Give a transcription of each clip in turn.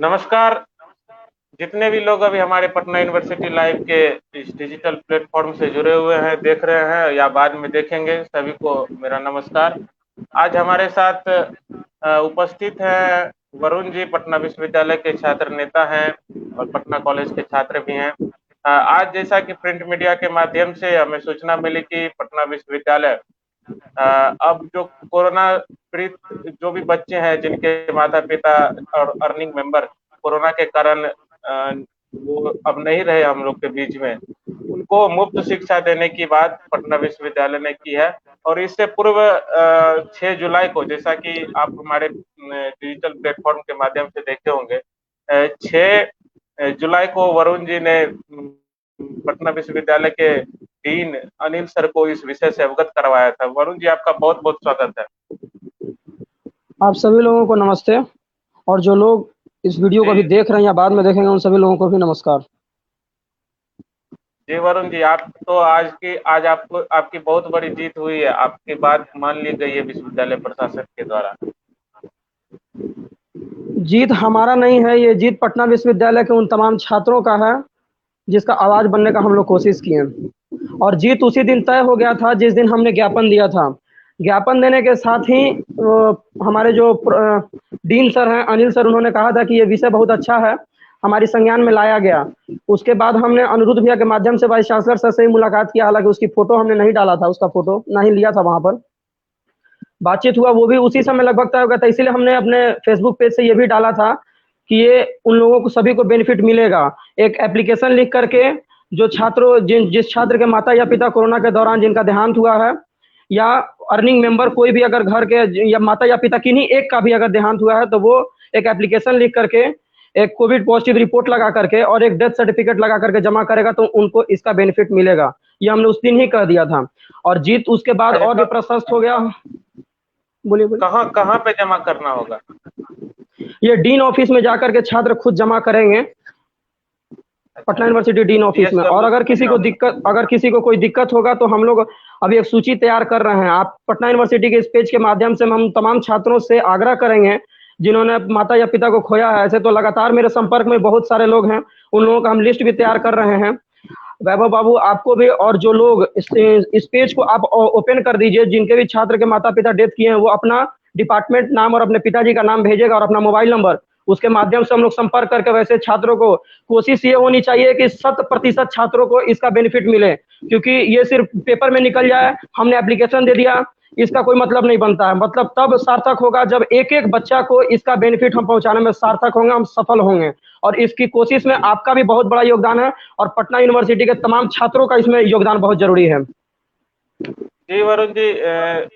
नमस्कार। जितने भी लोग अभी हमारे पटना यूनिवर्सिटी लाइव के इस डिजिटल प्लेटफॉर्म से जुड़े हुए हैं, देख रहे हैं या बाद में देखेंगे, सभी को मेरा नमस्कार। आज हमारे साथ उपस्थित हैं वरुण जी, पटना विश्वविद्यालय के छात्र नेता हैं और पटना कॉलेज के छात्र भी हैं। आज जैसा कि प्रिंट मीडिया के माध्यम से हमें सूचना मिली कि पटना विश्वविद्यालय अब जो कोरोना पीड़ित जो भी बच्चे हैं, जिनके माता पिता और अर्निंग मेंबर कोरोना के कारण वो अब नहीं रहे हम लोग के बीच में, उनको मुफ्त शिक्षा देने की बात पटना विश्वविद्यालय ने की है। और इससे पूर्व 6 जुलाई को, जैसा कि आप हमारे डिजिटल प्लेटफॉर्म के माध्यम से देखे होंगे, 6 जुलाई को वरुण जी ने पटना विश्वविद्यालय के डीन अनिल सर को इस विषय से अवगत करवाया था। वरुण जी, आपका बहुत बहुत स्वागत है। आप सभी लोगों को नमस्ते, और जो लोग इस वीडियो को अभी देख रहे हैं या बाद में देखेंगे उन सभी लोगों को भी नमस्कार। जी वरुण जी, आप तो आज आपको आपकी बहुत बड़ी जीत हुई है, आपकी बात मान ली गई है विश्वविद्यालय प्रशासन के द्वारा। जीत हमारा नहीं है, ये जीत पटना विश्वविद्यालय के उन तमाम छात्रों का है जिसका आवाज़ बनने का हम लोग कोशिश किए। और जीत उसी दिन तय हो गया था जिस दिन हमने ज्ञापन दिया था। ज्ञापन देने के साथ ही हमारे जो डीन सर हैं अनिल सर, उन्होंने कहा था कि ये विषय बहुत अच्छा है, हमारी संज्ञान में लाया गया। उसके बाद हमने अनिरुद्ध भैया के माध्यम से वाइस चांसलर सर से ही मुलाकात किया। हालांकि उसकी फोटो हमने नहीं डाला था, उसका फोटो ना ही लिया था, वहां पर बातचीत हुआ, वो भी उसी समय लगभग तय हो गया था। इसीलिए हमने अपने फेसबुक पेज से ये भी डाला था कि ये उन लोगों को सभी को बेनिफिट मिलेगा। एक एप्लीकेशन लिख करके जो छात्रों जिस छात्र के माता या पिता कोरोना के दौरान जिनका देहांत हुआ है, या अर्निंग मेंबर कोई भी अगर घर के या माता या पिता किन्हीं एक का भी अगर देहांत हुआ है, तो वो एक एप्लीकेशन लिख करके एक कोविड पॉजिटिव रिपोर्ट लगा करके और एक डेथ सर्टिफिकेट लगा करके जमा करेगा तो उनको इसका बेनिफिट मिलेगा। ये हमने उस दिन ही कह दिया था, और जीत उसके बाद और भी प्रशस्त हो गया। बोलिए बोलिए। कहाँ कहाँ पे जमा करना होगा? ये डीन ऑफिस में जाकर के छात्र खुद जमा करेंगे, पटना यूनिवर्सिटी डीन ऑफिस में। और अगर किसी को कोई दिक्कत होगा तो हम लोग अभी एक सूची तैयार कर रहे हैं। आप पटना यूनिवर्सिटी के इस पेज के माध्यम से हम तमाम छात्रों से आग्रह करेंगे जिन्होंने माता या पिता को खोया है। ऐसे तो लगातार मेरे संपर्क में बहुत सारे लोग हैं, उन लोगों का हम लिस्ट भी तैयार कर रहे हैं। वैभव बाबू, आपको भी, और जो लोग इस पेज को आप ओपन कर दीजिए, जिनके भी छात्र के माता पिता डेथ किए हैं, वो अपना डिपार्टमेंट नाम और अपने पिताजी का नाम भेजेगा और अपना मोबाइल नंबर, उसके माध्यम से हम लोग संपर्क करके वैसे छात्रों को, कोशिश ये होनी चाहिए कि 100% छात्रों को इसका बेनिफिट मिले। क्योंकि ये सिर्फ पेपर में निकल जाए, हमने एप्लीकेशन दे दिया, इसका कोई मतलब नहीं बनता है। मतलब तब सार्थक होगा जब एक एक बच्चा को इसका बेनिफिट हम पहुंचाने में सार्थक होंगे, हम सफल होंगे। और इसकी कोशिश में आपका भी बहुत बड़ा योगदान है, और पटना यूनिवर्सिटी के तमाम छात्रों का इसमें योगदान बहुत जरूरी है। जी वरुण जी,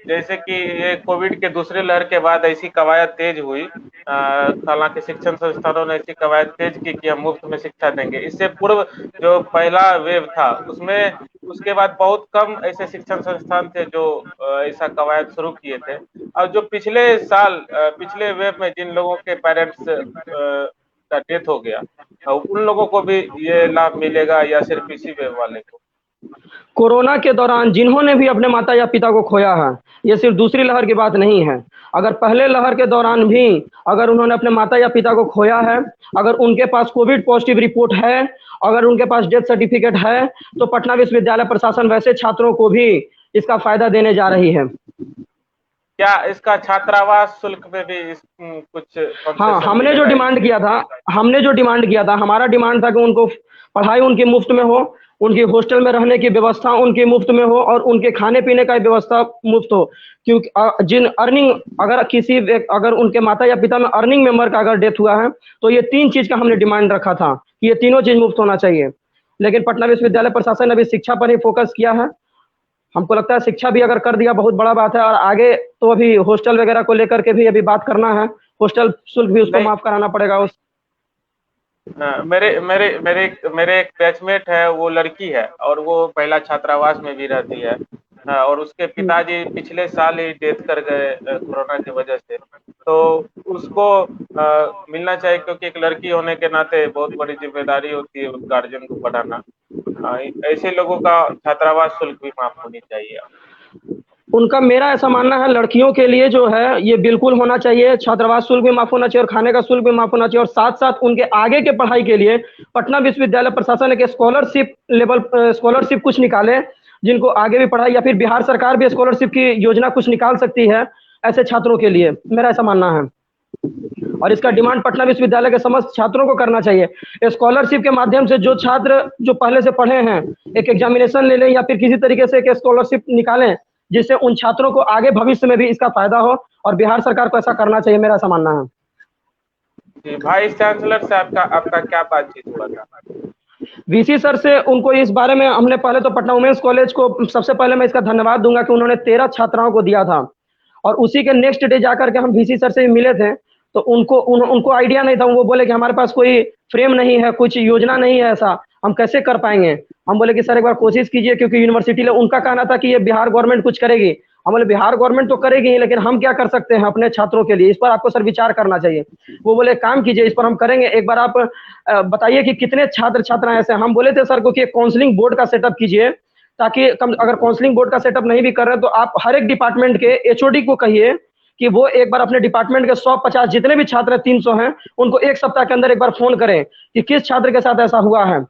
जैसे कि ये कोविड के दूसरे लहर के बाद ऐसी कवायद तेज हुई, हालांकि शिक्षण संस्थानों ने ऐसी कवायद तेज की कि हम मुफ्त में शिक्षा देंगे। इससे पूर्व जो पहला वेव था उसमें, उसके बाद बहुत कम ऐसे शिक्षण संस्थान थे जो ऐसा कवायद शुरू किए थे। और जो पिछले साल पिछले वेव में जिन लोगों के पेरेंट्स का डेथ हो गया, उन लोगों को भी ये लाभ मिलेगा या सिर्फ इसी वेव वाले को? कोरोना के दौरान जिन्होंने भी अपने माता या पिता को खोया है, ये सिर्फ दूसरी लहर की बात नहीं है। अगर पहले लहर के दौरान भी अगर उन्होंने अपने माता या पिता को खोया है, अगर उनके पास कोविड पॉजिटिव रिपोर्ट है, अगर उनके पास डेथ सर्टिफिकेट है, तो पटना विश्वविद्यालय प्रशासन वैसे छात्रों को भी इसका फायदा देने जा रही है। क्या इसका छात्रावास शुल्क में भी कुछ हाँ, हमने जो डिमांड किया था, हमारा डिमांड था कि उनको पढ़ाई उनकी मुफ्त में हो, उनकी हॉस्टल में रहने की व्यवस्था उनकी मुफ्त में हो, और उनके खाने पीने का व्यवस्था मुफ्त हो। क्योंकि जिन अर्निंग अगर उनके माता या पिता में अर्निंग मेंबर का अगर डेथ हुआ है, तो ये 3 चीज का हमने डिमांड रखा था कि ये तीनों चीज मुफ्त होना चाहिए। लेकिन पटना विश्वविद्यालय प्रशासन ने अभी शिक्षा पर ही फोकस किया है। हमको लगता है शिक्षा भी अगर कर दिया बहुत बड़ा बात है, और आगे तो अभी हॉस्टल वगैरह को लेकर के भी अभी बात करना है। हॉस्टल शुल्क भी उसको माफ कराना पड़ेगा। मेरे मेरे मेरे मेरे एक बैचमेट है, वो लड़की है और वो पहला छात्रावास में भी रहती है। और उसके पिताजी पिछले साल ही डेथ कर गए कोरोना की वजह से। तो उसको मिलना चाहिए, क्योंकि एक लड़की होने के नाते बहुत बड़ी जिम्मेदारी होती है उस गार्जियन को पढ़ाना। ऐसे लोगों का छात्रावास शुल्क भी माफ होनी चाहिए। उनका मेरा ऐसा मानना है, लड़कियों के लिए जो है ये बिल्कुल होना चाहिए, छात्रावास शुल्क भी माफ होना चाहिए और खाने का शुल्क भी माफ होना चाहिए, और साथ साथ उनके आगे के पढ़ाई के लिए पटना विश्वविद्यालय प्रशासन एक स्कॉलरशिप लेवल स्कॉलरशिप कुछ निकाले, जिनको आगे भी पढ़ाई, या फिर बिहार सरकार भी स्कॉलरशिप की योजना कुछ निकाल सकती है ऐसे छात्रों के लिए, मेरा ऐसा मानना है। और इसका डिमांड पटना विश्वविद्यालय के समस्त छात्रों को करना चाहिए। स्कॉलरशिप के माध्यम से जो छात्र जो पहले से पढ़े हैं एक एग्जामिनेशन ले लें या फिर किसी तरीके से एक स्कॉलरशिप निकालें, जिससे उन छात्रों को आगे भविष्य में भी इसका फायदा हो, और बिहार सरकार को ऐसा करना चाहिए, मेरा ऐसा मानना है। जी, वाइस चांसलर से आपका आपका क्या बातचीत हुआ था? वीसी सर से उनको इस बारे में हमने पहले तो पटना वुमेन्स कॉलेज को सबसे पहले मैं इसका धन्यवाद दूंगा कि उन्होंने 13 छात्राओं को दिया था, और उसी के नेक्स्ट डे जाकर के हम वीसी सर से भी मिले थे, तो उनको आइडिया नहीं था। वो बोले कि हमारे पास कोई फ्रेम नहीं है, कुछ योजना नहीं है, ऐसा हम कैसे कर पाएंगे। हम बोले कि सर एक बार कोशिश कीजिए, क्योंकि यूनिवर्सिटी ने उनका कहना था कि ये बिहार गवर्नमेंट कुछ करेगी। हम बोले बिहार गवर्नमेंट तो करेगी ही, लेकिन हम क्या कर सकते हैं अपने छात्रों के लिए, इस पर आपको सर विचार करना चाहिए। वो बोले काम कीजिए, इस पर हम करेंगे, एक बार आप बताइए कि कितने छात्र छात्राएं ऐसे। हम बोले थे सर को कि काउंसलिंग बोर्ड का सेटअप कीजिए, ताकि कम अगर काउंसलिंग बोर्ड का सेटअप नहीं भी कर रहे तो आप हर एक डिपार्टमेंट के एचओडी को कहिए कि वो एक बार अपने डिपार्टमेंट के 150 जितने भी छात्र 300 हैं उनको एक सप्ताह के अंदर एक बार फोन करें कि किस छात्र के साथ ऐसा हुआ है।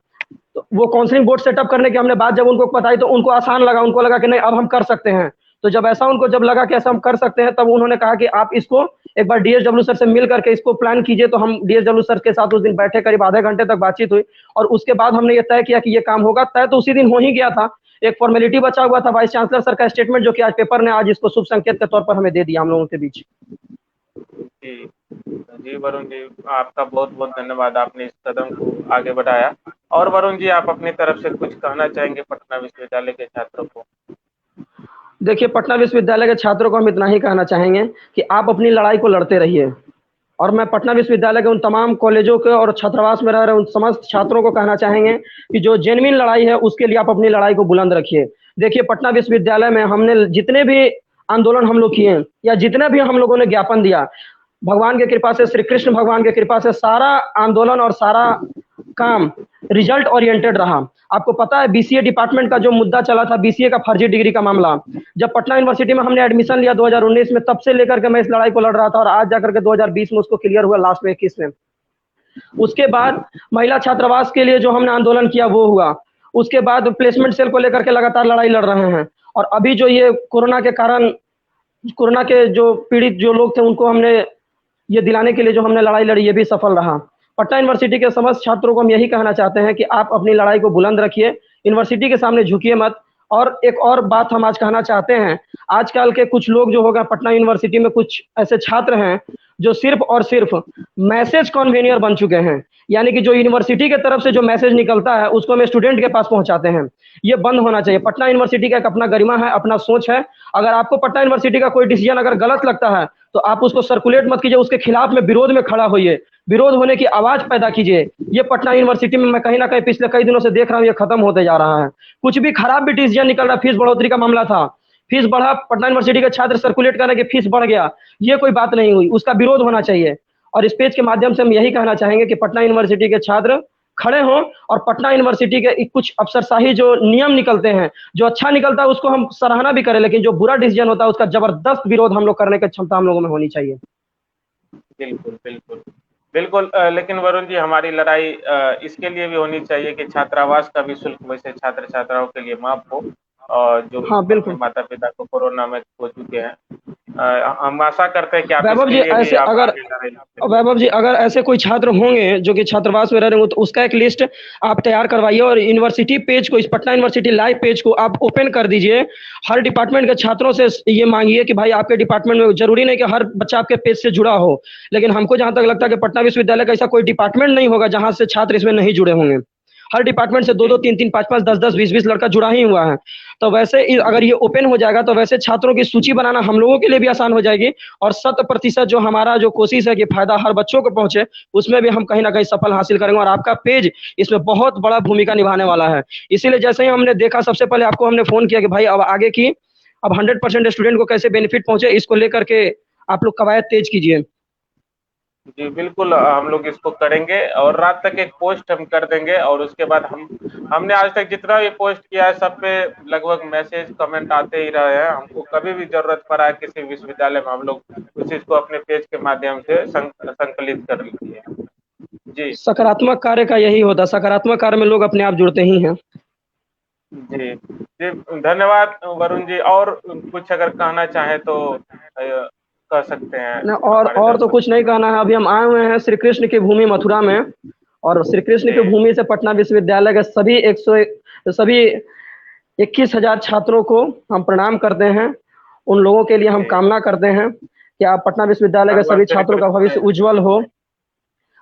तो वो काउंसलिंग बोर्ड सेटअप करने की हमने बात जब उनको बताई तो उनको आसान लगा, उनको लगा कि नहीं अब हम कर सकते हैं। तो जब ऐसा उनको जब लगा कि ऐसा हम कर सकते हैं, तब उन्होंने कहा कि आप इसको एक बार डीएसडब्ल्यू सर से मिल करके इसको प्लान कीजिए। तो हम डीएसडब्ल्यू सर के साथ उस दिन बैठे, करीब आधे घंटे तक बातचीत हुई, और उसके बाद हमने ये तय किया कि ये काम होगा। तय तो उसी दिन हो ही गया था, एक फॉर्मेलिटी बचा हुआ था, वाइस चांसलर सर का स्टेटमेंट, जो कि आज पेपर ने आज इसको शुभ संकेत के तौर पर हमें दे दिया हम लोगों के बीच। जी जी वरुण जी, आपका बहुत बहुत धन्यवाद, आपने इस कदम को आगे बढ़ाया। और वरुण जी, आप अपनी तरफ से कुछ कहना चाहेंगे पटना विश्वविद्यालय के छात्रों को? देखिए, पटना विश्वविद्यालय के छात्रों को हम इतना ही कहना चाहेंगे कि आप अपनी लड़ाई को लड़ते रहिए, और मैं पटना विश्वविद्यालय के उन तमाम कॉलेजों के और छात्रावास में रह रहे उन समस्त छात्रों को कहना चाहेंगे कि जो जेन्युइन लड़ाई है उसके लिए आप अपनी लड़ाई को बुलंद रखिए। देखिए, पटना विश्वविद्यालय में हमने जितने भी आंदोलन हम लोग किए या जितने भी हम लोगों ने ज्ञापन दिया, भगवान की कृपा से, श्री कृष्ण भगवान की कृपा से सारा आंदोलन और सारा काम रिजल्ट ओरिएंटेड रहा। आपको पता है बीसीए डिपार्टमेंट का जो मुद्दा चला था, बीसीए का फर्जी डिग्री का मामला, जब पटना यूनिवर्सिटी में हमने एडमिशन लिया 2019 में, तब से लेकर के मैं इस लड़ाई को लड़ रहा था, और आज जाकर के 2020 में उसको क्लियर हुआ, लास्ट में 21 में। उसके बाद महिला छात्रावास के लिए जो हमने आंदोलन किया वो हुआ। उसके बाद प्लेसमेंट सेल को लेकर के लगातार लड़ाई लड़ रहे हैं, और अभी जो ये कोरोना के कारण, कोरोना के जो पीड़ित जो लोग थे उनको हमने ये दिलाने के लिए जो हमने लड़ाई लड़ी, ये भी सफल रहा। पटना यूनिवर्सिटी के समस्त छात्रों को हम यही कहना चाहते हैं कि आप अपनी लड़ाई को बुलंद रखिए, यूनिवर्सिटी के सामने झुकिए मत। और एक और बात हम आज कहना चाहते हैं, आजकल के कुछ लोग जो होगा पटना यूनिवर्सिटी में, कुछ ऐसे छात्र हैं जो सिर्फ और सिर्फ मैसेज कन्वेनियर बन चुके हैं, यानी कि जो यूनिवर्सिटी की तरफ से जो मैसेज निकलता है उसको हम स्टूडेंट के पास पहुंचाते हैं। ये बंद होना चाहिए। पटना यूनिवर्सिटी का एक अपना गरिमा है, अपना सोच है। अगर आपको पटना यूनिवर्सिटी का कोई डिसीजन अगर गलत लगता है तो आप उसको सर्कुलेट मत कीजिए, उसके खिलाफ में विरोध में खड़ा होइए, विरोध होने की आवाज पैदा कीजिए। ये पटना यूनिवर्सिटी में मैं कहीं ना कहीं पिछले कई दिनों से देख रहा हूँ, ये खत्म होते जा रहा है। कुछ भी खराब भी डिसीजन निकल रहा है, फीस बढ़ोतरी का मामला था, फीस बढ़ा, पटना यूनिवर्सिटी के छात्र सर्कुलेट करने के फीस बढ़ गया, ये कोई बात नहीं हुई, उसका विरोध होना चाहिए। और इस पेज के माध्यम से हम यही कहना चाहेंगे कि पटना यूनिवर्सिटी के छात्र खड़े हों, और पटना यूनिवर्सिटी के कुछ अफसरशाही जो नियम निकलते हैं, जो अच्छा निकलता है उसको हम सराहना भी करें, लेकिन जो बुरा डिसीजन होता है उसका जबरदस्त विरोध हम लोग करने की क्षमता हम लोगों में होनी चाहिए। बिल्कुल बिल्कुल बिल्कुल। लेकिन वरुण जी, हमारी लड़ाई इसके लिए भी होनी चाहिए कि छात्रावास का भी शुल्क वैसे छात्र छात्राओं के लिए माफ हो, और जो हाँ अपने बिल्कुल। माता पिता को कोरोना में खो चुके हैं, हम आशा करते हैं कि आप वैभव इसके जी लिए भी ऐसे आप अगर आगे लड़ाई लड़ते रहें। वैभव जी अगर ऐसे कोई छात्र होंगे जो कि छात्रावास में रह रहे हो, तो उसका एक लिस्ट आप तैयार करवाइए, और यूनिवर्सिटी पेज को, इस पटना यूनिवर्सिटी लाइव पेज को आप ओपन कर दीजिए। हर डिपार्टमेंट के छात्रों से ये मांगिए कि भाई आपके डिपार्टमेंट में, जरूरी नहीं कि हर बच्चा आपके पेज से जुड़ा हो, लेकिन हमको जहां तक लगता है कि पटना विश्वविद्यालय का ऐसा कोई डिपार्टमेंट नहीं होगा जहां से छात्र इसमें नहीं जुड़े होंगे। हर डिपार्टमेंट से 2-2, 3-3, 5-5, 10-10, 20-20 लड़का जुड़ा ही हुआ है। तो वैसे अगर ये ओपन हो जाएगा तो वैसे छात्रों की सूची बनाना हम लोगों के लिए भी आसान हो जाएगी, और 100% जो हमारा जो कोशिश है कि फायदा हर बच्चों को पहुंचे, उसमें भी हम कहीं ना कहीं सफल हासिल करेंगे, और आपका पेज इसमें बहुत बड़ा भूमिका निभाने वाला है। इसीलिए जैसे ही हमने देखा, सबसे पहले आपको हमने फोन किया कि भाई अब आगे की, अब 100% स्टूडेंट को कैसे बेनिफिट पहुंचे, इसको लेकर के आप लोग कवायद तेज कीजिए। जी बिल्कुल, हम लोग इसको करेंगे और रात तक एक पोस्ट हम कर देंगे और उसके बाद हमने आज तक जितना भी पोस्ट किया है सब पे लगभग मैसेज कमेंट आते ही रहे हैं। हमको कभी भी जरूरत पड़ा है किसी विश्वविद्यालय में, हम लोग उस चीज को अपने पेज के माध्यम से संकलित कर लिए। जी सकारात्मक कार्य का यही होता है, सकारात्मक कार्य में लोग अपने आप जुड़ते ही हैं। जी जी, धन्यवाद वरुण जी। और कुछ अगर कहना चाहे तो कह सकते हैं न, हमारे और तो दर्शक। कुछ नहीं कहना है। अभी हम आए हुए हैं श्री कृष्ण की भूमि मथुरा में, और श्री कृष्ण की जी भूमि से पटना विश्वविद्यालय के सभी 21,000 छात्रों को हम प्रणाम करते हैं। उन लोगों के लिए हम जी, कामना करते हैं कि आप पटना विश्वविद्यालय के भगवान सभी श्री छात्रों का कृष्ण। भविष्य उज्जवल हो,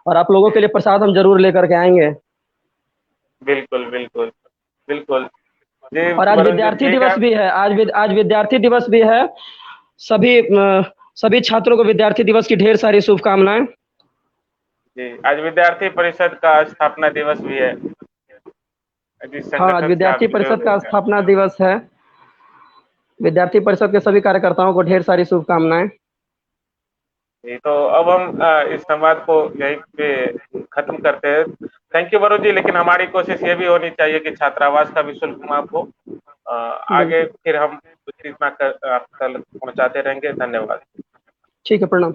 और आप लोगों जी के लिए प्रसाद हम जरूर लेकर के आएंगे। बिल्कुल बिल्कुल बिल्कुल। जी और आज वरुण जी विद्यार्थी ठीक है। दिवस भी है, आज विद्यार्थी दिवस भी है। सभी सभी छात्रों को विद्यार्थी दिवस की ढेर सारी शुभकामनाएं। जी आज विद्यार्थी परिषद का स्थापना दिवस भी है, जिस हाँ, आज संगठन से आप विद्यार्थी जुड़े परिषद हुए का हैं। स्थापना दिवस है। विद्यार्थी परिषद के सभी कार्यकर्ताओं को ढेर सारी शुभकामनाएं। जी तो अब हम इस संवाद को यहीं पे खत्म करते हैं। थैंक यू वरुण जी, लेकिन हमारी कोशिश ये भी होनी चाहिए कि छात्रावास का भी शुल्क माफ हो। आगे बिल्कुल। फिर हम उस चीज में आप तक पहुंचाते रहेंगे। धन्यवाद। ठीक है, प्रणाम।